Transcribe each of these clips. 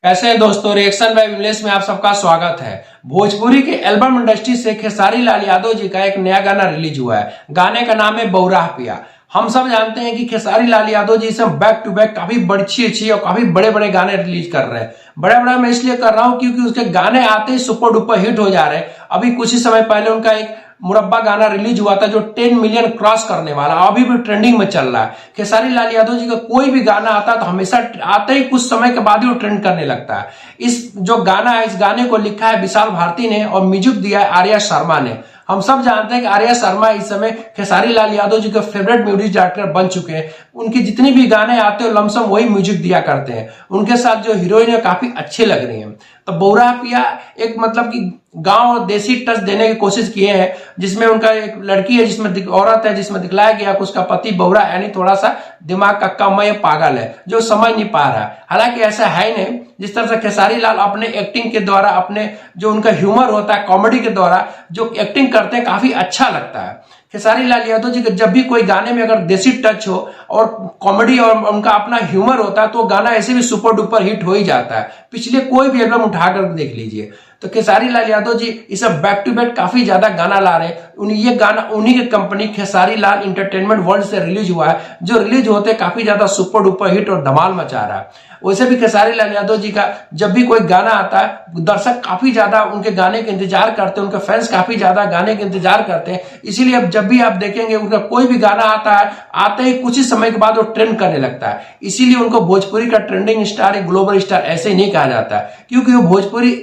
कैसे हैं दोस्तों, रिएक्शन बाय विमलेश में आप सबका स्वागत है। भोजपुरी के एल्बम इंडस्ट्री से खेसारी लाल यादव जी का एक नया गाना रिलीज हुआ है। गाने का नाम है बौराह पिया। हम सब जानते हैं कि खेसारी लाल यादव जी से बैक टू बैक काफी अच्छी और काफी बड़े बड़े गाने रिलीज कर रहे हैं। बड़ा मैं इसलिए कर रहा हूं क्योंकि उसके गाने आते ही सुपर डुपर हिट हो जा रहे हैं। अभी कुछ ही समय पहले उनका एक मुरब्बा गाना रिलीज हुआ था जो 10 मिलियन क्रॉस करने वाला, अभी भी ट्रेंडिंग में चल रहा है। खेसारी लाल यादव जी का कोई भी गाना आता है तो हमेशा आते ही कुछ समय के बाद ही वो ट्रेंड करने लगता है। इस जो गाना है, इस गाने को लिखा है विशाल भारती ने और म्यूजिक दिया है आर्या शर्मा ने। हम सब जानते हैं कि आर्या शर्मा इस समय खेसारी लाल यादव जी के फेवरेट म्यूजिक डायरेक्टर बन चुके हैं। उनके जितनी भी गाने आते हैं लमसम वही म्यूजिक दिया करते हैं। उनके साथ जो हीरोइन है काफी अच्छे लग रही हैं। तो बौराह पिया एक मतलब कि गांव और देसी टच देने की कोशिश किए हैं, जिसमें उनका एक लड़की है, जिसमें औरत है, जिसमें दिखलाया गया कि उसका पति बौरा यानी थोड़ा सा दिमाग का कम है, पागल है, जो समझ नहीं पा रहा है। हालांकि ऐसा है नहीं। जिस तरह से खेसारी लाल अपने एक्टिंग के द्वारा, अपने जो उनका ह्यूमर होता है कॉमेडी के द्वारा जो एक्टिंग करते हैं काफी अच्छा लगता है। खेसारी लाल यादव जी का जब भी कोई गाने में अगर देसी टच हो और कॉमेडी और उनका अपना ह्यूमर होता है तो गाना ऐसे भी सुपर डुपर हिट हो ही जाता है। पिछले कोई भी एल्बम उठाकर देख लीजिए तो खेसारी लाल यादव जी इसे बैक टू बैक काफी ज्यादा गाना ला रहे हैं। ये गाना उन्हीं की company Khesari Lal entertainment world से रिलीज हुआ है, जो रिलीज होते काफी ज्यादा सुपर डुपर हिट और धमाल मचा रहा है। वैसे भी खेसारी लाल यादव जी का जब भी कोई गाना आता है दर्शक काफी ज्यादा उनके गाने के इंतजार करते हैं, उनके फैंस काफी ज्यादा गाने के इंतजार करते हैं। इसीलिए अब जब भी आप देखेंगे उनका कोई भी गाना आता है, आते ही कुछ ही समय के बाद वो ट्रेंड करने लगता है। इसीलिए उनको भोजपुरी का ट्रेंडिंग स्टार, एक ग्लोबल स्टार ऐसे ही नहीं कहा जाता है, क्योंकि वो भोजपुरी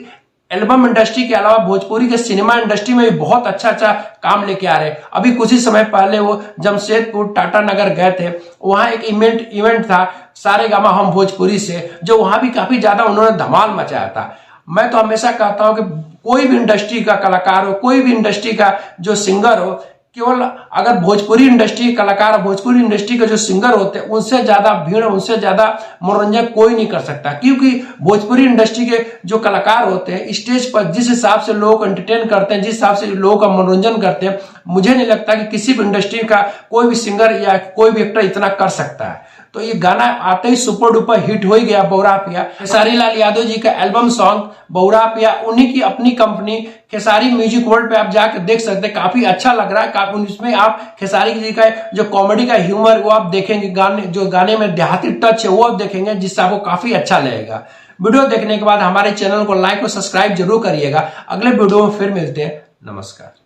एल्बम इंडस्ट्री के अलावा भोजपुरी के सिनेमा इंडस्ट्री में भी बहुत अच्छा काम लेके आ रहे हैं। अभी कुछ ही समय पहले वो जमशेदपुर टाटा नगर गए थे, वहां एक इवेंट था सारेगामा हम भोजपुरी से, जो वहां भी काफी ज्यादा उन्होंने धमाल मचाया था। मैं तो हमेशा कहता हूं कि कोई भी इंडस्ट्री का कलाकार हो, कोई भी इंडस्ट्री का जो सिंगर हो, केवल अगर भोजपुरी इंडस्ट्री के कलाकार, भोजपुरी इंडस्ट्री के जो सिंगर होते हैं, उनसे ज्यादा भीड़, उनसे ज्यादा मनोरंजन कोई नहीं कर सकता। क्योंकि भोजपुरी इंडस्ट्री के जो कलाकार होते हैं स्टेज पर जिस हिसाब से लोग एंटरटेन करते हैं, जिस हिसाब से लोगों का मनोरंजन करते हैं, मुझे नहीं लगता कि किसी भी इंडस्ट्री का कोई भी सिंगर या कोई भी एक्टर इतना कर सकता है। तो ये गाना आते ही सुपर डुपर हिट हो ही गया बौराह पिया। खेसारी लाल यादव जी का एल्बम सॉन्ग बौराह पिया उन्हीं की अपनी कंपनी खेसारी म्यूजिक वर्ल्ड पे आप जाकर देख सकते हैं, काफी अच्छा लग रहा है। उसमें आप खेसारी जी का जो कॉमेडी का ह्यूमर वो आप देखेंगे, गाने में देहाती टच है वो आप देखेंगे, जिससे आपको काफी अच्छा लगेगा। वीडियो देखने के बाद हमारे चैनल को लाइक और सब्सक्राइब जरूर करिएगा। अगले वीडियो में फिर मिलते हैं। नमस्कार।